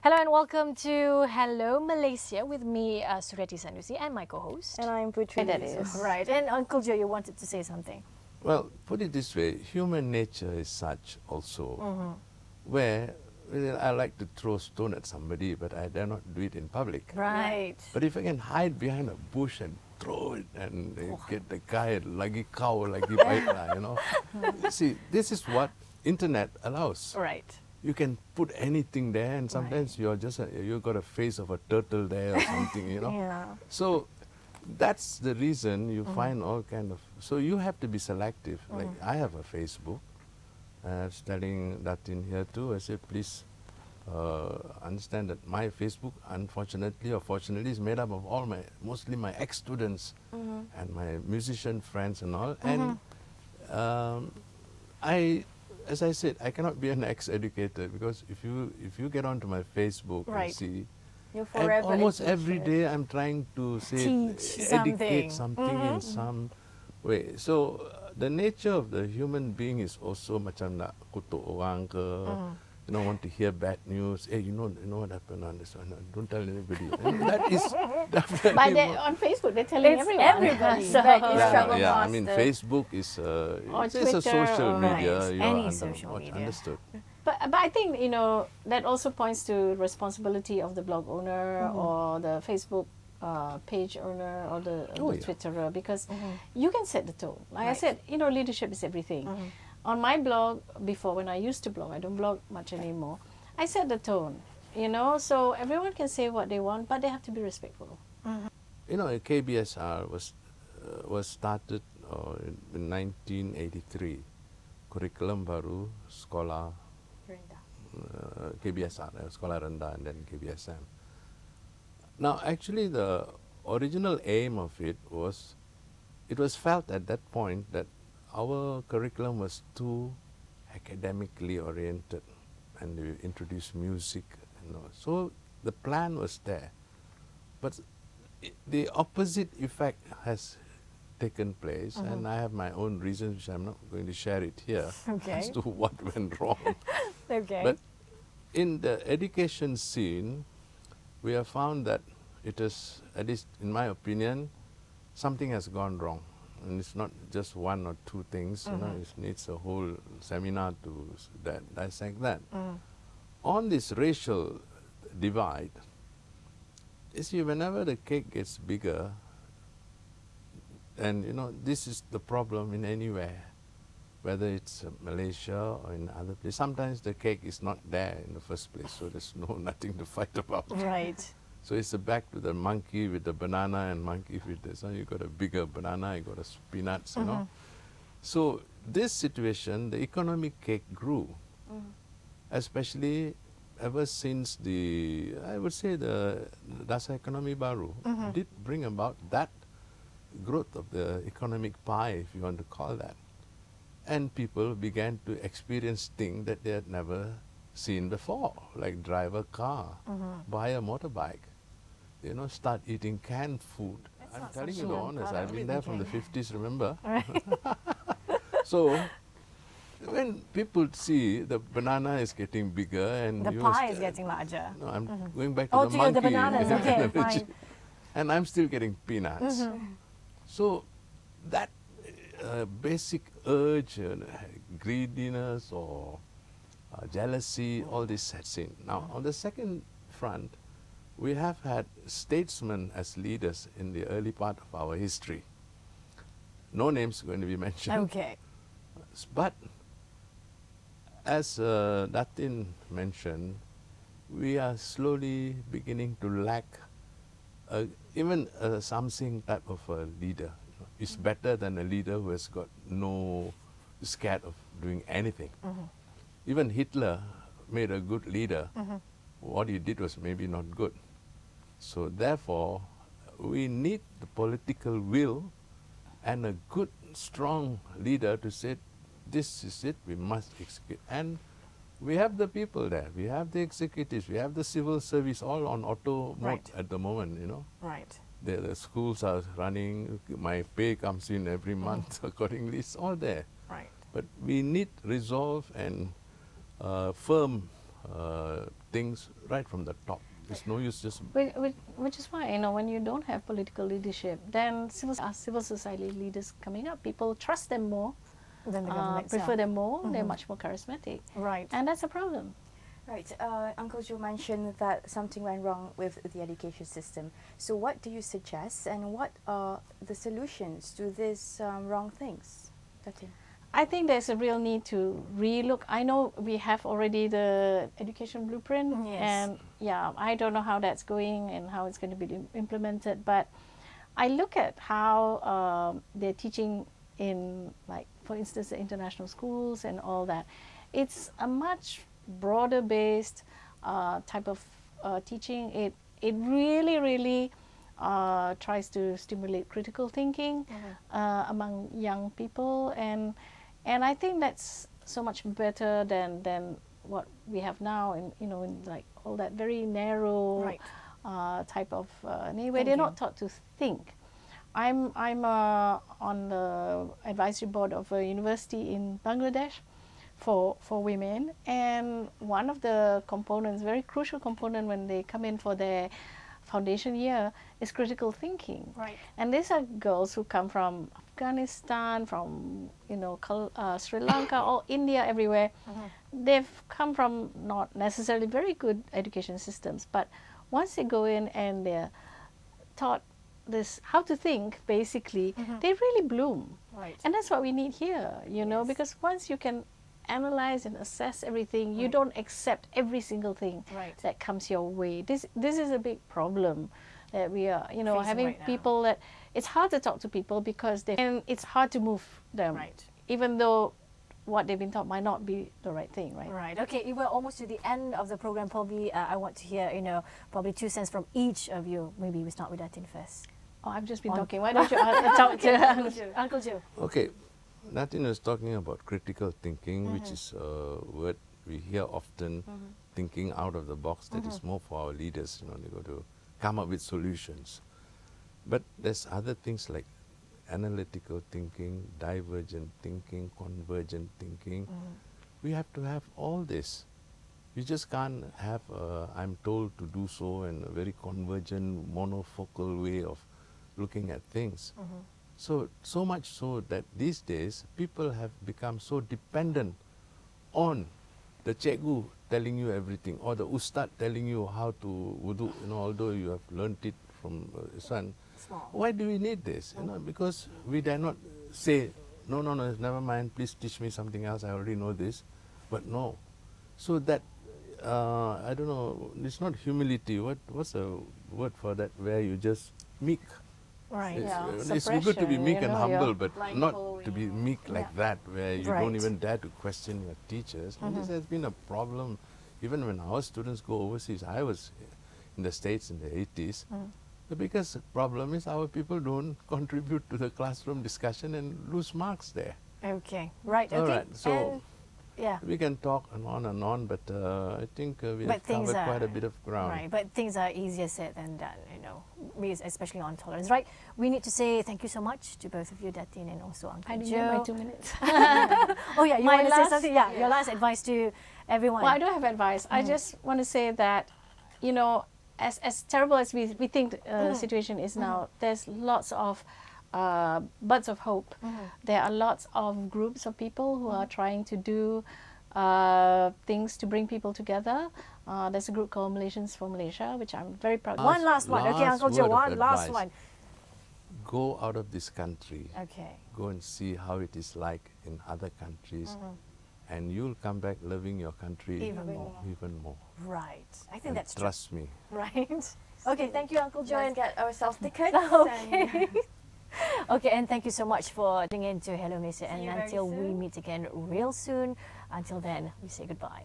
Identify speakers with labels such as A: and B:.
A: Hello and welcome to Hello Malaysia with me, Suryati Sanusi, and my co-host.
B: And I'm Putri.
A: That is right. And Uncle Joe, you wanted to say something.
C: Well, put it this way, human nature is such also, where I like to throw stone at somebody, but I dare not do it in public.
A: Right.
C: But if I can hide behind a bush and throw it and get the guy lagi kau, lagi baik lah, you know. See, this is what internet allows.
A: Right.
C: You can put anything there, and sometimes you're just you got a face of a turtle there or something, you know.
B: Yeah.
C: So that's the reason you find all kind of. So you have to be selective. Like I have a Facebook. I was telling that in here too. I said, please understand that my Facebook, unfortunately or fortunately, is made up of all mostly my ex-students and my musician friends and all. And as I said, I cannot be an ex-educator, because if you get onto my Facebook and see,
B: You're forever
C: almost
B: educated.
C: every day I'm trying to say,
A: Teach
C: educate something in some way. So the nature of the human being is also macam nak kutuk orang ke, you know, want to hear bad news. Hey, you know what happened on this one? Don't tell anybody. And that is definitely.
B: But on Facebook, they're telling
A: It's
B: everyone.
A: everybody.
B: So
A: That
B: it's
A: is
B: trouble
C: yeah, I
B: past
C: mean,
B: the-
C: Facebook is it's a
B: Twitter
C: social
B: or-
C: media.
A: Right.
C: You
A: Any
C: know,
A: social media.
C: Understood.
B: But I think, you know, that also points to responsibility of the blog owner or the Facebook page owner or the Twitterer, because you can set the tone. Like I said, you know, leadership is everything. On my blog before, when I used to blog, I don't blog much anymore, I set the tone, you know, so everyone can say what they want, but they have to be respectful.
C: You know, KBSR was started in 1983. Curriculum baru sekolah KBSR, sekolah rendah, and then KBSM. Now, actually, the original aim of it was felt at that point that our curriculum was too academically oriented, and we introduced music, you know. So the plan was there, but the opposite effect has taken place, and I have my own reasons, which I'm not going to share it here, as to what went wrong.
A: Okay.
C: But in the education scene, we have found that it is, at least in my opinion, something has gone wrong. And it's not just one or two things, you know, it needs a whole seminar to dissect that. On this racial divide, you see, whenever the cake gets bigger, and you know, this is the problem in anywhere, whether it's Malaysia or in other places. Sometimes the cake is not there in the first place, so there's nothing to fight about.
A: Right.
C: So it's back to the monkey with the banana and monkey with this. You got a bigger banana, you got a peanuts, you know. So this situation, the economic cake grew, especially ever since the, I would say, the Dasar Ekonomi Baru did bring about that growth of the economic pie, if you want to call that. And people began to experience things that they had never seen before, like drive a car, buy a motorbike, you know, start eating canned food. I'm telling you the honest, I've been there from the 50s, remember? So when people see the banana is getting bigger and
A: The pie is getting larger.
C: no, I'm going back to
A: Oh,
C: the
A: to
C: monkey.
A: the bananas, okay, fine.
C: And I'm still getting peanuts. So that basic urge, greediness or jealousy, all this sets in. Now, on the second front, we have had statesmen as leaders in the early part of our history. No names going to be mentioned.
A: Okay.
C: But as Datin mentioned, we are slowly beginning to lack even a something type of a leader. You know, it's better than a leader who has got no scared of doing anything. Even Hitler made a good leader. What he did was maybe not good. So therefore, we need the political will and a good, strong leader to say, this is it, we must execute. And we have the people there, we have the executives, we have the civil service all on auto mode at the moment, you know.
A: Right.
C: The schools are running, my pay comes in every month accordingly, it's all there.
A: Right.
C: But we need resolve and firm things right from the top. It's no use just...
B: Which is why, you know, when you don't have political leadership, then civil society leaders coming up, people trust them more,
A: Then the government
B: prefer
A: itself.
B: them more, they're much more charismatic.
A: Right.
B: And that's a problem.
D: Right. Uncle Joe mentioned that something went wrong with the education system. So what do you suggest, and what are the solutions to these wrong things? Datin?
B: I think there's a real need to relook. I know we have already the education blueprint,
A: Yes.
B: and yeah, I don't know how that's going and how it's going to be implemented, but I look at how they're teaching in, like, for instance, the international schools and all that. It's a much broader based type of teaching. It really tries to stimulate critical thinking among young people, and I think that's so much better than what we have now, in, you know, in like all that very narrow
A: Right.
B: type of where they're not taught to think. I'm on the advisory board of a university in Bangladesh for women, and one of the components, very crucial component when they come in for their foundation year, is critical thinking.
A: Right.
B: And these are girls who come from Afghanistan, from, you know, Sri Lanka, or India, everywhere. They've come from not necessarily very good education systems, but once they go in and they're taught this how to think, basically, they really bloom.
A: Right.
B: And that's what we need here, you know, because once you can analyze and assess everything, you don't accept every single thing
A: Right.
B: that comes your way. This is a big problem that we are, you know,
A: Facing
B: having
A: right now.
B: people that it's hard to talk to people because and it's hard to move them,
A: Right.
B: even though what they've been taught might not be the right thing, right?
A: Right. Okay, we're almost to the end of the program. Probably, I want to hear, you know, probably 2 cents from each of you. Maybe we start with Datin first.
B: Oh, I've just been
A: On-
B: talking. Why don't you talk to
A: Uncle Joe. Uncle Joe.
C: Okay, Datin was talking about critical thinking, which is a word we hear often, thinking out of the box. That is more for our leaders, you know, they got to come up with solutions. But there's other things like analytical thinking, divergent thinking, convergent thinking. We have to have all this. You just can't have I'm told to do so in a very convergent, monofocal way of looking at things. So much so that these days people have become so dependent on the cikgu telling you everything, or the ustad telling you how to wudu, you know, although you have learnt it from son.
A: Small.
C: Why do we need this? You know, because we dare not say, no, never mind, please teach me something else, I already know this. But no. So that, I don't know, it's not humility. What's a word for that, where you just meek?
A: Right.
C: It's good to be
B: suppression,
C: meek
B: you
C: and
B: know,
C: humble,
B: you're
C: but
B: like
C: not
B: following,
C: to be meek like that, where you
A: Right.
C: don't even dare to question your teachers. And this has been a problem even when our students go overseas. I was in the States in the 80s. The biggest problem is our people don't contribute to the classroom discussion and lose marks there.
A: Okay. Right.
C: All
A: Okay.
C: right, so
A: And, yeah.
C: we can talk and on, but I think we
A: But
C: have
A: things
C: covered
A: are
C: quite a bit of ground.
A: Right, but things are easier said than done, you know, especially on tolerance. Right, we need to say thank you so much to both of you, Datin and also Uncle
B: I didn't
A: Joe.
B: get my 2 minutes.
A: Oh yeah, you
B: My
A: want to say
B: last-
A: something? Yeah, your last advice to everyone.
B: Well, I don't have advice. I just want to say that, you know, as terrible as we think the situation is now, there's lots of buds of hope. There are lots of groups of people who are trying to do things to bring people together. There's a group called Malaysians for Malaysia, which I'm very proud of.
A: One last one. Okay,
C: last
A: Uncle Joe,
C: word of
A: one last
C: advice.
A: one.
C: Go out of this country.
A: Okay.
C: Go and see how it is like in other countries, and you'll come back loving your country
A: Even more. Right. I think
C: And
A: that's true.
C: trust me.
A: Right. Okay, thank you, Uncle Joe.
D: Let's
A: And
D: get ourselves tickets.
A: Okay. Okay, and thank you so much for tuning in to Hello Malaysia. And
D: you very
A: until we
D: soon.
A: meet again real soon, until then, we say goodbye.